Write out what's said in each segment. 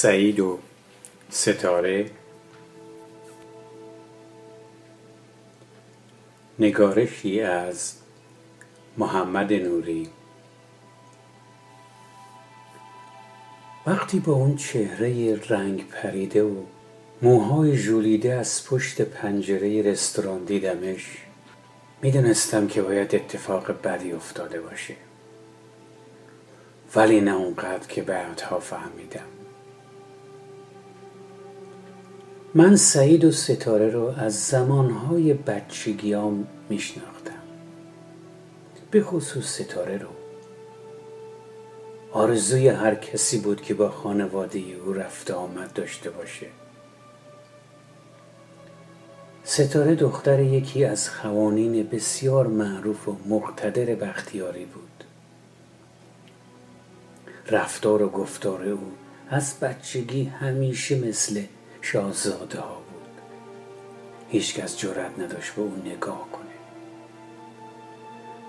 سعید و ستاره. نگارشی از محمد نوری. وقتی با اون چهره رنگ پریده و موهای ژولیده از پشت پنجره رستوران دیدمش، میدونستم که باید اتفاق بدی افتاده باشه، ولی نه اونقدر که بعدها فهمیدم. من سعید و ستاره رو از زمانهای بچگیام میشناختم، به خصوص ستاره رو. آرزوی هر کسی بود که با خانواده او رفت آمد داشته باشه. ستاره دختر یکی از خوانین بسیار معروف و مقتدر بختیاری بود. رفتار و گفتار او از بچگی همیشه مثل شاهزاده ها بود. هیچ کس جرأت نداشت به او نگاه کنه.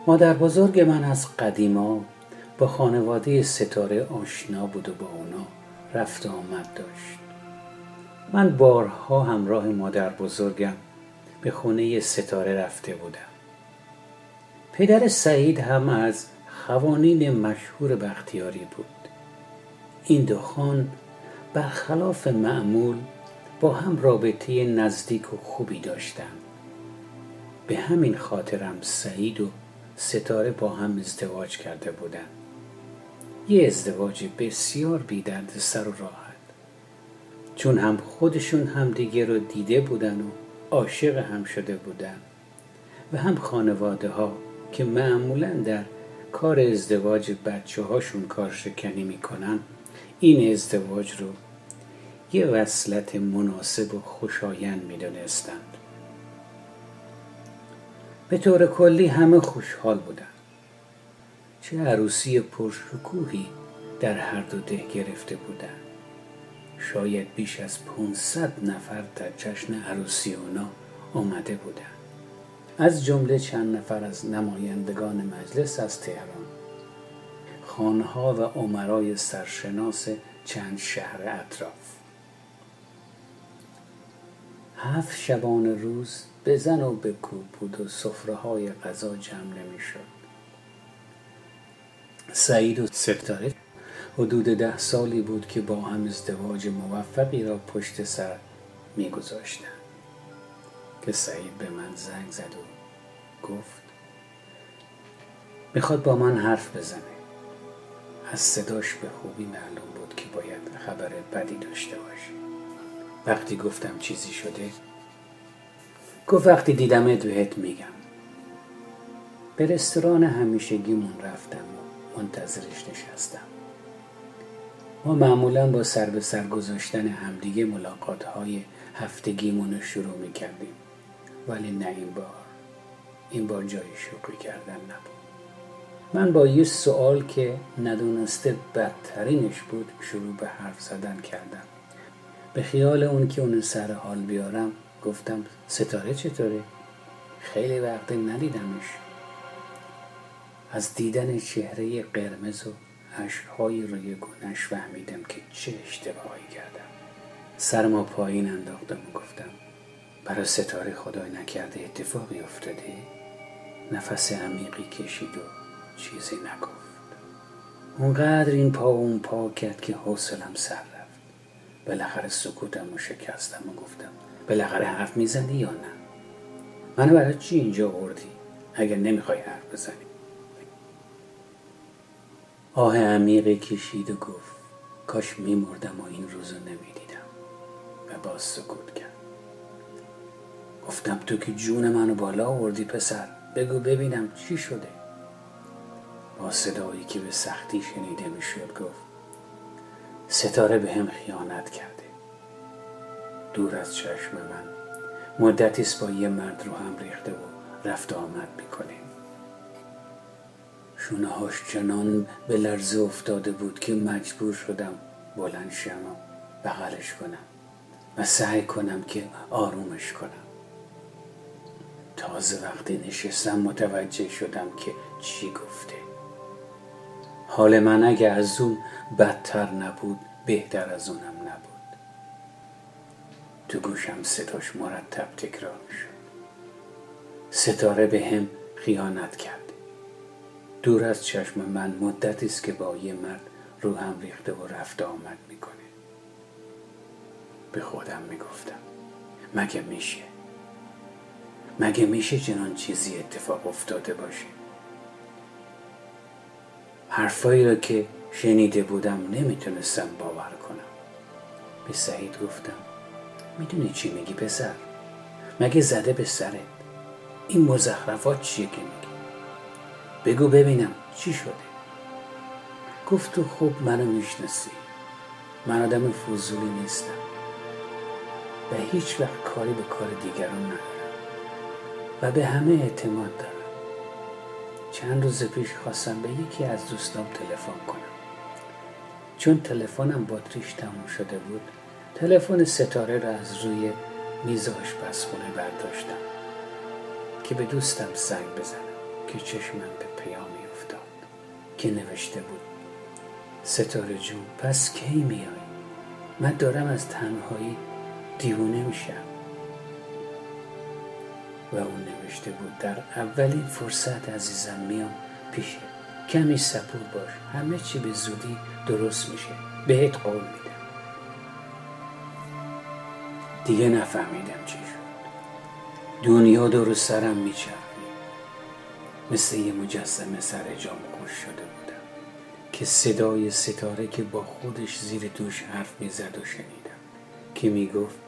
مادر بزرگ من از قدیما با خانواده ستاره آشنا بود و با اونا رفت آمد داشت. من بارها همراه مادر بزرگم به خونه ستاره رفته بودم. پدر سعید هم از خوانین مشهور بختیاری بود. این دو خان برخلاف معمول با هم رابطه نزدیک و خوبی داشتند. به همین خاطرم سعید و ستاره با هم ازدواج کرده بودند. یه ازدواج بسیار بی درد سر و راحت، چون هم خودشون هم دیگه رو دیده بودن و عاشق هم شده بودن و هم خانواده ها که معمولاً در کار ازدواج بچه هاشون کارشکنی میکنن، این ازدواج رو یه وصلت مناسب و خوشایند میدونستند. به طور کلی همه خوشحال بودن. چه عروسی پرشکوهی در هر دو ده گرفته بودن. شاید بیش از 500 نفر در جشن عروسی اونا آمده بودن، از جمله چند نفر از نمایندگان مجلس از تهران، خانها و امرای سرشناس چند شهر اطراف. 7 شبانه روز بزن و بکوب بود و سفره‌های غذا جمع نمی‌شد. سعید و ستاره حدود 10 سالی بود که با هم ازدواج موفقی را پشت سر می‌گذاشتند که سعید به من زنگ زد و گفت میخواد با من حرف بزنه. از صداش به خوبی معلوم بود که باید خبر بدی داشته باشه. وقتی گفتم چیزی شده، گفت وقتی دیدمت بهت میگم. به رستوران همیشگیمون رفتم و منتظرش نشستم. ما معمولاً با سر به سر گذاشتن همدیگه ملاقات‌های هفتگیمون رو شروع میکردیم، ولی نه این بار جای شوخی کردن نبود. من با یه سوال که ندونسته بدترینش بود شروع به حرف زدن کردم. به خیال اون که اون سر حال بیارم گفتم ستاره چطوره؟ خیلی وقت ندیدمش. از دیدن چهره قرمز و اشک‌های روی گونه‌اش فهمیدم که چه اشتباهی کردم. سرمو پایین انداختم و گفتم برای ستاره خدای نکرده اتفاقی افتاده؟ نفس عمیقی کشید و چیزی نگفت. اونقدر این پا اون پا کرد که حوصلم سر رفت. بالاخره سکوتم رو شکستم و گفتم بالاخره حرف میزنی یا نه؟ منو برای چی اینجا آوردی اگر نمیخوای حرف بزنی؟ آه عمیقی کشید و گفت کاش میمردم و این روزو نمیدیدم و باز سکوت کرد. گفتم تو که جون منو بالا آوردی پسر، بگو ببینم چی شده؟ با صدایی که به سختی شنیده میشد گفت ستاره به هم خیانت کرده. دور از چشم من مدتیست با یه مرد رو هم ریخته و رفت آمد میکنه. شونه هاش چنان به لرزه افتاده بود که مجبور شدم بلند شم و بغلش کنم و سعی کنم که آرومش کنم. تازه وقتی نشستم متوجه شدم که چی گفته. حال من اگه از اون بدتر نبود بهتر از اونم نبود. تو گوشم صداش مرتب تکرار شد. ستاره به هم خیانت کرده. دور از چشم من مدتی است که با یه مرد رو هم ریخته و رفت آمد میکنه. به خودم میگفتم مگه میشه چنان چیزی اتفاق افتاده باشه؟ حرفایی رو که شنیده بودم نمیتونستم باور کنم. به سعید گفتم میدونی چی میگی پسر؟ مگه زده به سرت؟ این مزخرفات چیه که میگی؟ بگو ببینم چی شده؟ گفت تو خوب منو میشناسی. من آدم فضولی نیستم و هیچ وقت کاری به کار دیگران ندارم و به همه اعتماد دارم. چند روز پیش خواستم به یکی از دوستام تلفن کنم. چون تلفنم باتریش تموم شده بود، تلفن ستاره را از روی میز آشپزخونه برداشتم که به دوستم زنگ بزنم که چشمم به پیامی افتاد که نوشته بود: ستاره جون پس کی میای؟ من دارم از تنهایی دیوونه میشم. و اون نوشته بود: در اولین فرصت عزیزم میام پیشه. کمی صبور باش، همه چی به زودی درست میشه، بهت قول میدم. دیگه نفهمیدم چی شد. دنیا دور سرم میچرخید. مثل یه مجسمه سر جام خوش شده بودم که صدای ستاره که با خودش زیر دوش حرف میزد و شنیدم که میگفت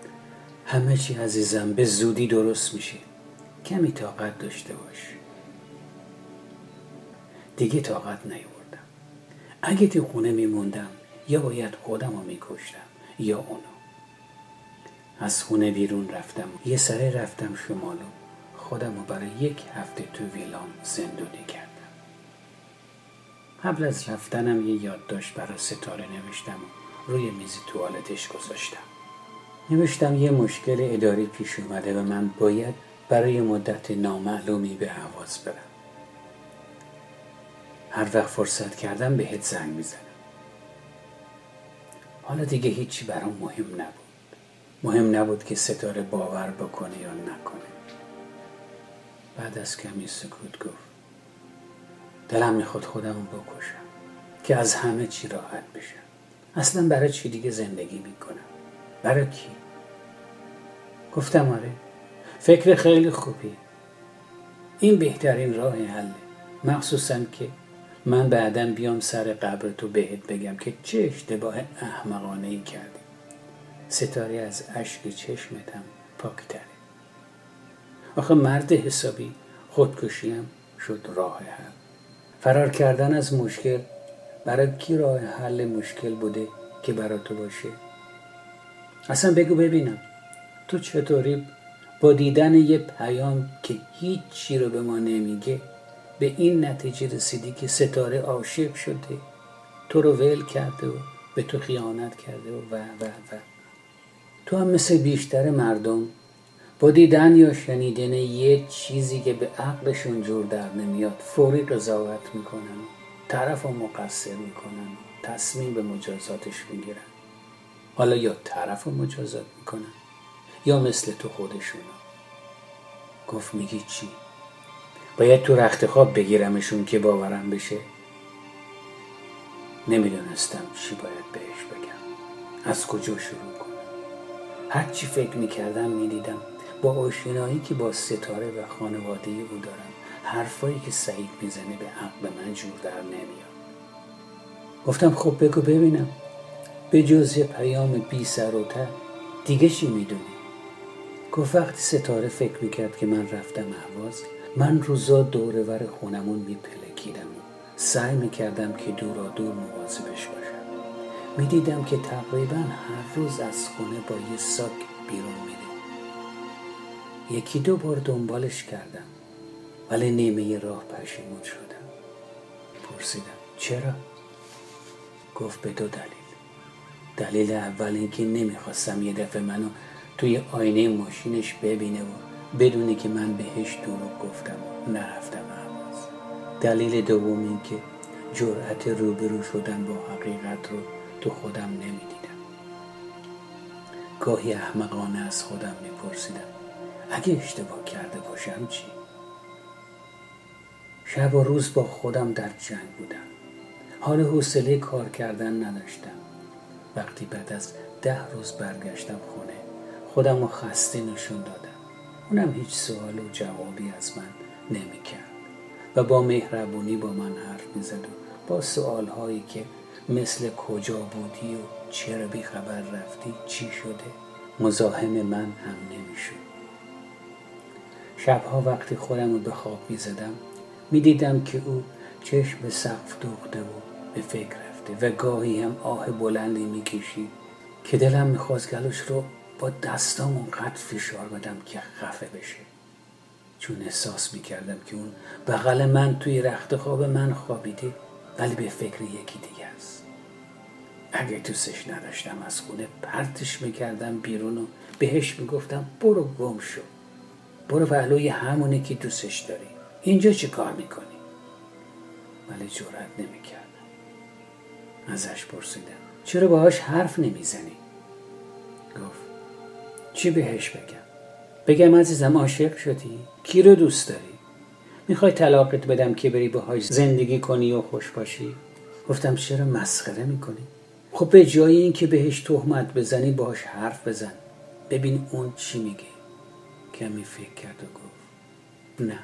همه چی عزیزم به زودی درست میشه، کمی طاقت داشته باش. دیگه طاقت نیاوردم. اگه تو خونه میموندم یا باید خودم رو میکشتم یا اونو. از خونه بیرون رفتم، یه سره رفتم شمالو. خودم رو برای 1 هفته تو ویلام زندونی کردم. قبل از رفتنم یه یادداشت برای ستاره نوشتم و روی میز توالتش گذاشتم. نوشتم یه مشکل اداری پیش اومده و من باید برای مدت نامعلومی به اهواز برم. هر وقت فرصت کردم بهت زنگ میزنم. حالا دیگه هیچی برام مهم نبود که ستاره باور بکنه یا نکنه. بعد از کمی سکوت گفت: دلم میخواد خودمو بکشم که از همه چی راحت بشم. اصلا برای چی دیگه زندگی میکنم؟ برای کی؟ گفتم آره، فکر خیلی خوبی. این بهترین راه حله، مخصوصا که من بعداً بیام سر قبر تو بهت بگم که چه اشتباه احمقانه‌ای کردی. ستاره از اشک چشمتم پاکتره. آخه مرد حسابی خودکشیم شد راه حل. فرار کردن از مشکل برای کی راه حل مشکل بوده که برای تو باشه؟ اصلا بگو ببینم تو چطوری با دیدن یه پیام که هیچ چی رو به ما نمیگه به این نتیجه رسیدی که ستاره عاشق شده، تو رو ول کرده و به تو خیانت کرده و تو هم مثل بیشتر مردم با دیدن یا شنیدن یه چیزی که به عقلشون جور در نمیاد فوری قضاوت میکنن، طرف رو مقصر میکنن، تصمیم به مجازاتش میگیرن. حالا یا طرف رو مجازات میکنن یا مثل تو خودشونا. گفت میگی چی؟ باید تو رخت خواب بگیرمشون که باورم بشه؟ نمیدونستم چی باید بهش بگم، از کجا شروع کنم. هر چی فکر میکردم میدیدم با آشنایی که با ستاره و خانواده او دارم حرفایی که سعید میزنه به عقل من جور در نمیاد. گفتم خب بگو ببینم، به جز یه پیام بی سر و ته دیگه چی میدونی؟ گفت وقتی ستاره فکر میکرد که من رفتم اهواز، من روزا دورور خونمون میپلکیدم و سعی میکردم که دورا دور مواظبش باشم. میدیدم که تقریبا هر روز از خونه با یه ساک بیرون میره. 1-2 بار دنبالش کردم ولی نیمه راه پشیمون شدم. پرسیدم چرا؟ گفت به 2 دلیل. دلیل اول این که نمیخواستم یه دفعه منو توی آینه ماشینش ببینه و بدونه که من بهش دروغ گفتم و نرفتم اهواز. دلیل دوم این که جرأت روبرو شدن با حقیقت رو تو خودم نمیدیدم. گاهی احمقانه از خودم میپرسیدم اگه اشتباه کرده باشم چی؟ شب و روز با خودم در جنگ بودم. حال حوصله کار کردن نداشتم. وقتی بعد از 10 روز برگشتم خونه خودم رو خسته نشون دادم. اونم هیچ سوال و جوابی از من نمیکرد و با مهربونی با من حرف میزد و با سوالهایی که مثل کجا بودی و چرا بی خبر رفتی، چی شده، مزاحم من هم نمیشد. شبها وقتی خودم رو به خواب میزدم میدیدم که او چشم به سقف دوخته و به فکر رفته و گاهی هم آه بلندی میکشید که دلم میخواست گلوش رو با دستام اونقدر فشار بدم که خفه بشه، چون احساس میکردم که اون بغل من توی رخت خواب من خوابیده ولی به فکر یکی دیگه است. اگه دوستش نداشتم از خونه پرتش میکردم بیرون و بهش میگفتم برو گم شو، برو پهلوی همونی که دوستش داری، اینجا چی کار میکنی؟ ولی جرأت نمیکردم. ازش پرسیدم چرا باهاش حرف نمیزنی؟ گفت چی بهش بگم عزیزم عاشق شدی؟ کی رو دوست داری؟ میخوای طلاقت بدم که بری باهاش زندگی کنی و خوش باشی؟ گفتم چرا مسخره میکنی؟ خب به جای این که بهش تهمت بزنی باهاش حرف بزن، ببین اون چی میگه. کمی فکر کرد و گفت نه،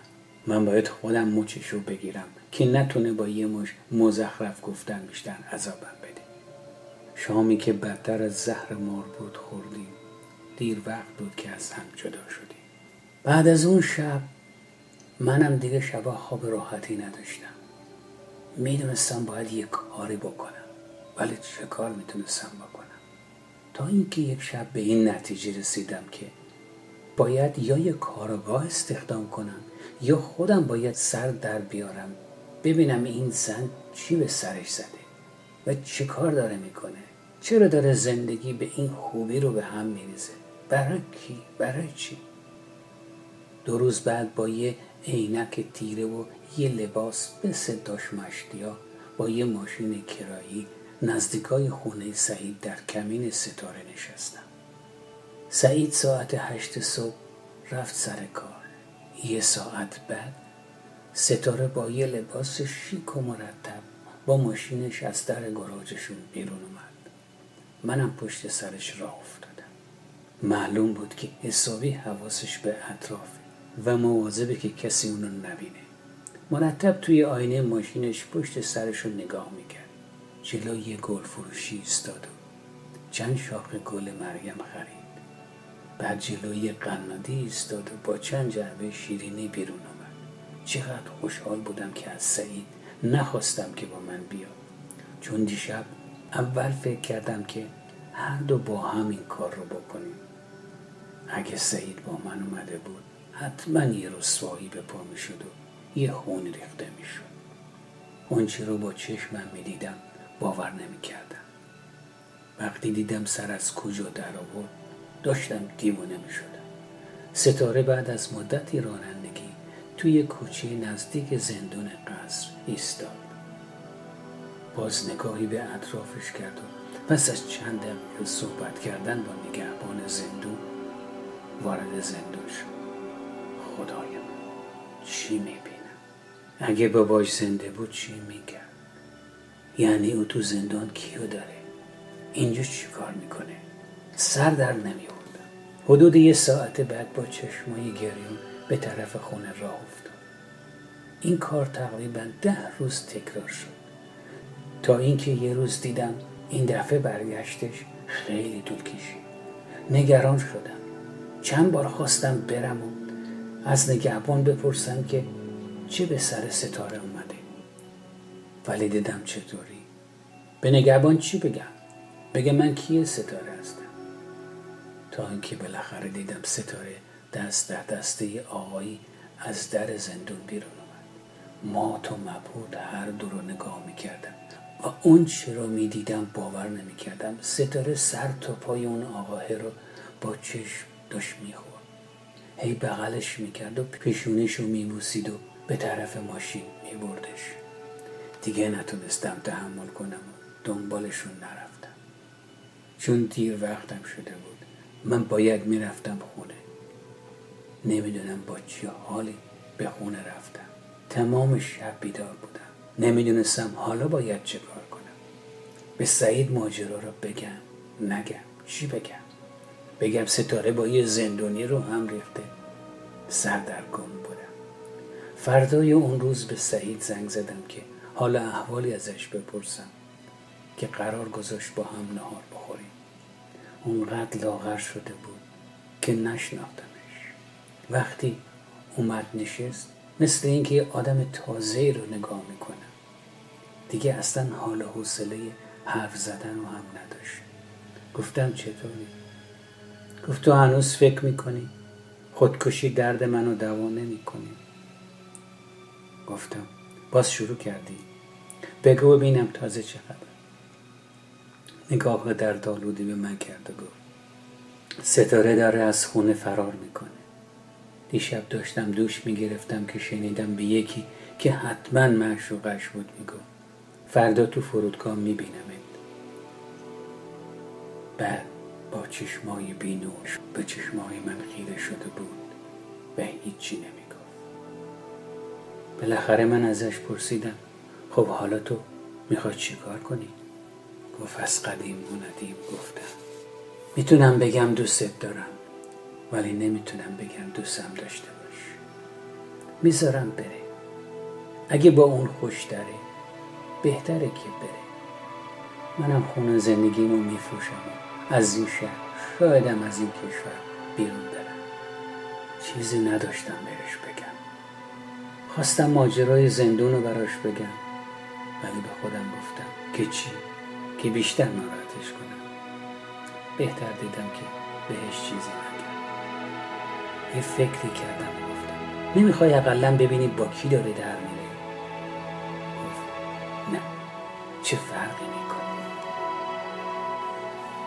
من باید خودم مچشو بگیرم که نتونه با یه مش مزخرف گفتن بیشتر عذابم بده. شامی که بدتر از زهر مار بود خوردیم. دیر وقت بود که از هم جدا شدیم. بعد از اون شب منم دیگه شبا خواب راحتی نداشتم. میدونستم باید یه کاری بکنم، ولی چه کار میتونستم بکنم؟ تا اینکه یک شب به این نتیجه رسیدم که باید یا یه کارآگاه استخدام کنم یا خودم باید سر در بیارم ببینم این زن چی به سرش زده و چه کار داره میکنه، چرا داره زندگی به این خوبی رو به هم میریزه، برای کی، برای چی؟ 2 روز بعد با یه عینک تیره و یه لباس مثل داش مشتیا با یه ماشین کرایی نزدیکای خونه سعید در کمین ستاره نشستم. سعید ساعت 8 صبح رفت سر کار. 1 ساعت بعد ستاره با یه لباس شیک و مرتب با ماشینش از در گاراژشون بیرون اومد. منم پشت سرش راه افتادم. معلوم بود که حسابی حواسش به اطرافه و مواظبه که کسی اونو نبینه. مرتب توی آینه ماشینش پشت سرشو نگاه میکرد. جلوی یه گل فروشی ایستاد و چند شاخه گل مریم خرید. بعد جلوی قنادی ایستاد و با چند جعبه شیرینی بیرون آمد. چقدر خوشحال بودم که از سعید نخواستم که با من بیاد، چون دیشب اول فکر کردم که هر دو با هم این کار رو بکنیم. اگه سعید با من اومده بود حتما یه رسوایی به پا میشد و یه خون ریخته میشد. اون چی رو با چشمم میدیدم باور نمیکردم. وقتی دیدم سر از کجا در آورد داشتم دیوانه میشدم. ستاره بعد از مدتی رانندگی توی کوچه نزدیک زندون قصر ایستاد. باز نگاهی به اطرافش کرد و پس از چند دقیقه صحبت کردن با نگهبان زندون وارد زندون شد. خدایم چی میبینم؟ اگه باباش زنده بود چی میکرد؟ یعنی او تو زندان کیو داره؟ اینجا چی کار میکنه؟ سر در نمیوردم. حدود 1 ساعت بعد با چشمای گریون به طرف خونه راه افتاد. این کار تقریبا 10 روز تکرار شد تا اینکه یه روز دیدم این دفعه برگشتش خیلی طول کشید. نگران شدم. چند بار خواستم برم و از نگهبان بپرسم که چه به سر ستاره اومده، ولی دیدم چطوری. به نگهبان چی بگم من کیه ستاره هستم؟ تا اینکه بالاخره دیدم ستاره دست در دسته آقایی از در زندون بیرون اومد. مات و مبهوت هر دو رو نگاه میکردم و اون چی رو میدیدم باور نمیکردم. ستاره سر تا پای اون آقاه رو با چشم داشت میخورد. هی بغلش میکرد و پیشونیش رو میبوسید و به طرف ماشین میبردش. دیگه نتونستم تحمل کنم و دنبالشون نرفتم، چون دیر وقتم شده بود. من باید میرفتم خونه. نمیدونم با چه حالی به خونه رفتم. تمام شب بیدار بودم. نمیدونستم حالا باید چه کار کنم. به سعید ماجرا رو بگم نگم، چی بگم؟ بگم ستاره با یه زندونی رو هم ریخته؟ سردرگم بودم. فردای اون روز به سعید زنگ زدم که حالا احوالی ازش بپرسم که قرار گذاشت با هم نهار بخوریم. اونقدر لاغر شده بود که نشناختمش. وقتی اومد نشست مثل اینکه یه آدم تازه‌ای رو نگاه میکنم. دیگه اصلا حال و حوصله حرف زدن رو هم نداشت. گفتم چطوری؟ گفت تو هنوز فکر میکنی خودکشی درد منو دوا نمیکنی؟ گفتم باز شروع کردی؟ بگو ببینم تازه چه خبر. نگاه دردآلودی به من کرد و گفت ستاره داره از خونه فرار میکنه. دیشب داشتم دوش میگرفتم که شنیدم به یکی که حتما معشوقش بود میگفت فردا تو فرودگاه میبینمت. بعد با چشمای بینوش به چشمای من خیره شده بود و هیچی نمیگفت. بالاخره من ازش پرسیدم خب حالا تو میخوای چی کار کنی؟ گفت از قدیم و ندیم گفتم میتونم بگم دوستت دارم ولی نمیتونم بگم دوستم داشته باش. میذارم بره. اگه با اون خوش داره بهتره که بره. منم خونه زندگیمو میفروشم و از این شهر شایدم از این کشور بیرون برم. چیزی نداشتم بهش بگم. خواستم ماجرای زندون رو براش بگم ولی به خودم گفتم که چی؟ که بیشتر ناراحتش کنم. بهتر دیدم که بهش چیزی نگم. یه فکری کردم و گفتم نمیخوای اقلن ببینی با کی داره در میره؟ گفت نه، چه فرقی میکنه؟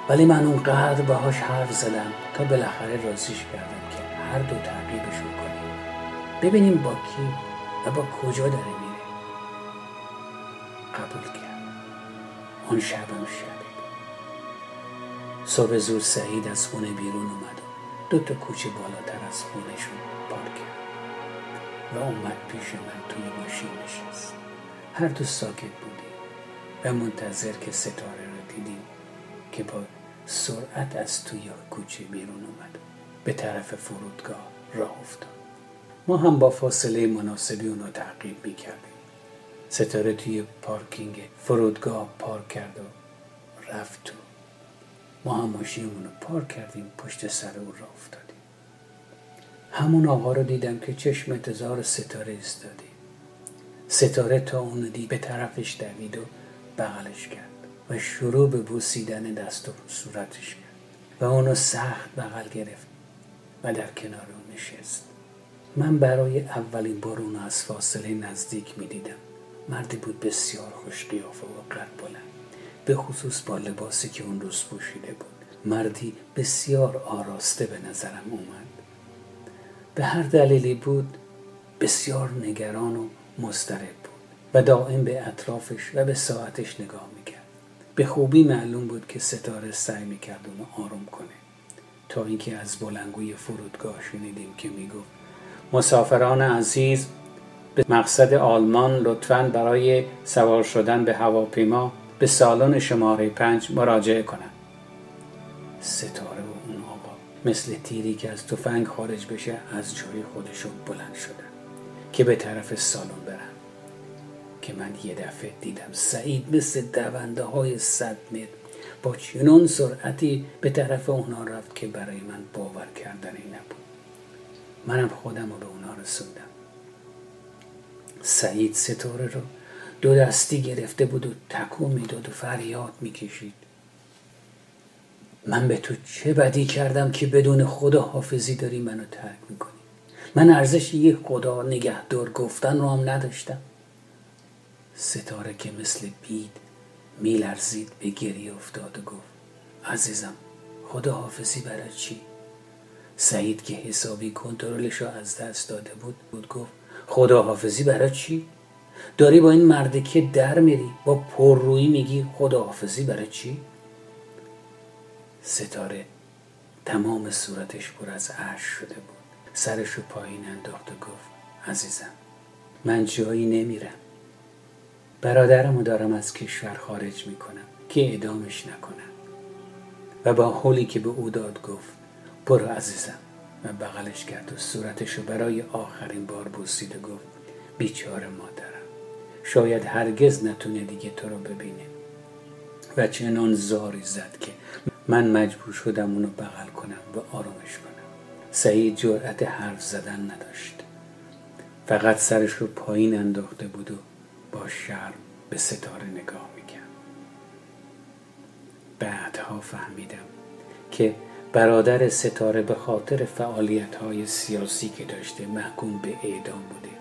ولی من اونقدر باهاش حرف زدم تا بالاخره راضیش کردم که هر دو تعقیبشون کنیم ببینیم با کی و با کجا داره میره. قبول کرد. اون شبم شبی بود. صبح زود سعید از خونه بیرون اومد و 2 تا کوچه بالاتر از خونهشون پارک کرد و اومد پیش من توی ماشین نشست. هر دو ساکت بودیم و منتظر که ستاره رو دیدیم که با سرعت از توی کوچه بیرون اومد به طرف فرودگاه راه افتاد. ما هم با فاصله مناسبی اونو تعقیب میکردیم. ستاره توی پارکینگ فرودگاه پارک کرد و رفت تو. ما هم ماشینمون رو پارک کردیم پشت سر او راه افتادیم. همون آقا رو دیدم که چشم انتظار ستاره ایستادی. ستاره تا اونو دید به طرفش دوید و بغلش کرد و شروع به بوسیدن دست و صورتش کرد و اونو سخت بغل گرفت و در کنار اون نشست. من برای اولین بار اونو از فاصله نزدیک می دیدم. مردی بود بسیار خوش قیافه و قد بلند، به خصوص با لباسی که اون روز پوشیده بود. مردی بسیار آراسته به نظرم اومد. به هر دلیلی بود بسیار نگران و مضطرب بود و دائم به اطرافش و به ساعتش نگاه میکرد. به خوبی معلوم بود که ستاره سعی میکرد اونو آروم کنه تا اینکه از بلندگوی فرودگاه شنیدیم که میگفت مسافران عزیز به مقصد آلمان لطفاً برای سوار شدن به هواپیما به سالن شماره 5 مراجعه کنند. ستاره و اون آقا مثل تیری که از تفنگ خارج بشه از جای خودشون بلند شدن که به طرف سالن برن که من یه دفعه دیدم سعید مثل دونده های 100 متر با چنان سرعتی به طرف اونا رفت که برای من باور کردنی نبود. منم خودم رو به اونا رسوندم. سعید ستاره رو 2 دستی گرفته بود و تکون میداد و فریاد میکشید من به تو چه بدی کردم که بدون خدا حافظی داری منو ترک میکنی؟ من ارزش یه خدا نگهدار گفتن رو هم نداشتم. ستاره که مثل بید میلرزید به گریه افتاد و گفت عزیزم خدا حافظی برای چی؟ سعید که حسابی کنترلش رو از دست داده بود گفت خدا حافظی برای چی؟ داری با این مردکه در میری، با پررویی میگی خداحافظی برای چی؟ ستاره تمام صورتش پر از اشک شده بود. سرشو پایین انداخت و گفت عزیزم من جایی نمیرم. برادرمو دارم از کشور خارج میکنم که اعدامش نکنم. و با حولی که به او داد گفت برو عزیزم و بغلش کرد و صورتشو برای آخرین بار بوسید و گفت بیچاره مادرم، شاید هرگز نتونه دیگه تو رو ببینه. و چنان زاری زد که من مجبور شدم اونو بغل کنم و آرومش کنم. سعید جرأت حرف زدن نداشت، فقط سرش رو پایین انداخته بود و با شرم به ستاره نگاه میکرد. بعدها فهمیدم که برادر ستاره به خاطر فعالیت‌های سیاسی که داشته محکوم به اعدام بوده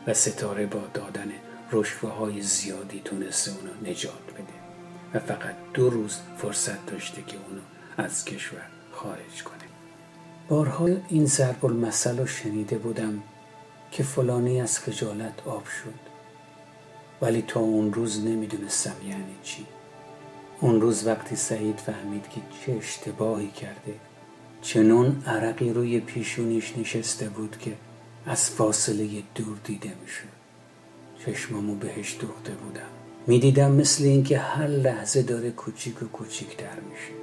و ستاره با دادن رشوه‌های زیادی تونسته اونو نجات بده و فقط 2 روز فرصت داشته که اونو از کشور خارج کنه. بارها این ضرب المثل رو شنیده بودم که فلانی از خجالت آب شد، ولی تا اون روز نمیدونستم یعنی چی. اون روز وقتی سعید فهمید که چه اشتباهی کرده، چنون عرقی روی پیشونیش نشسته بود که از فاصله دور دیده میشد. چشمامو بهش دوخته بودم، میدیدم مثل این که هر لحظه داره کوچیک و کوچیک‌تر میشه.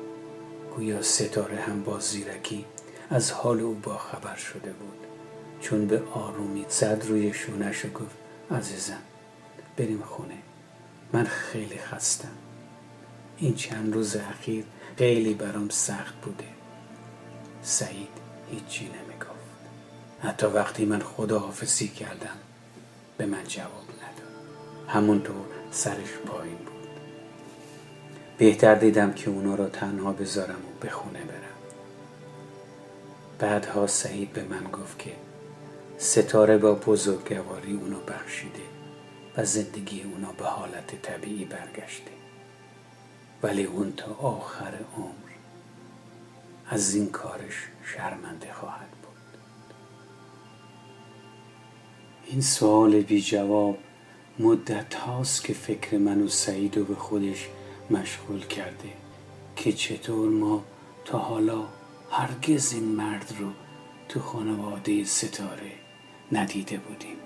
گویا ستاره هم با زیرکی از حال او با خبر شده بود، چون به آرومی زد روی شونش و گفت عزیزم بریم خونه، من خیلی خستم. این چند روز اخیر خیلی برام سخت بوده. سعید هیچی نمیگفت. حتی وقتی من خداحافظی کردم به من جواب نداد. همونطور سرش پایین بود. بهتر دیدم که اونا رو تنها بذارم و به خونه برم. بعدها سعید به من گفت که ستاره با بزرگواری اونو بخشیده و زندگی اونا به حالت طبیعی برگشته، ولی اون تا آخر عمر از این کارش شرمنده خواهد بود. این سوال بی جواب مدت هاست که فکر من و سعیدو به خودش مشغول کرده که چطور ما تا حالا هرگز این مرد رو تو خانواده ستاره ندیده بودیم.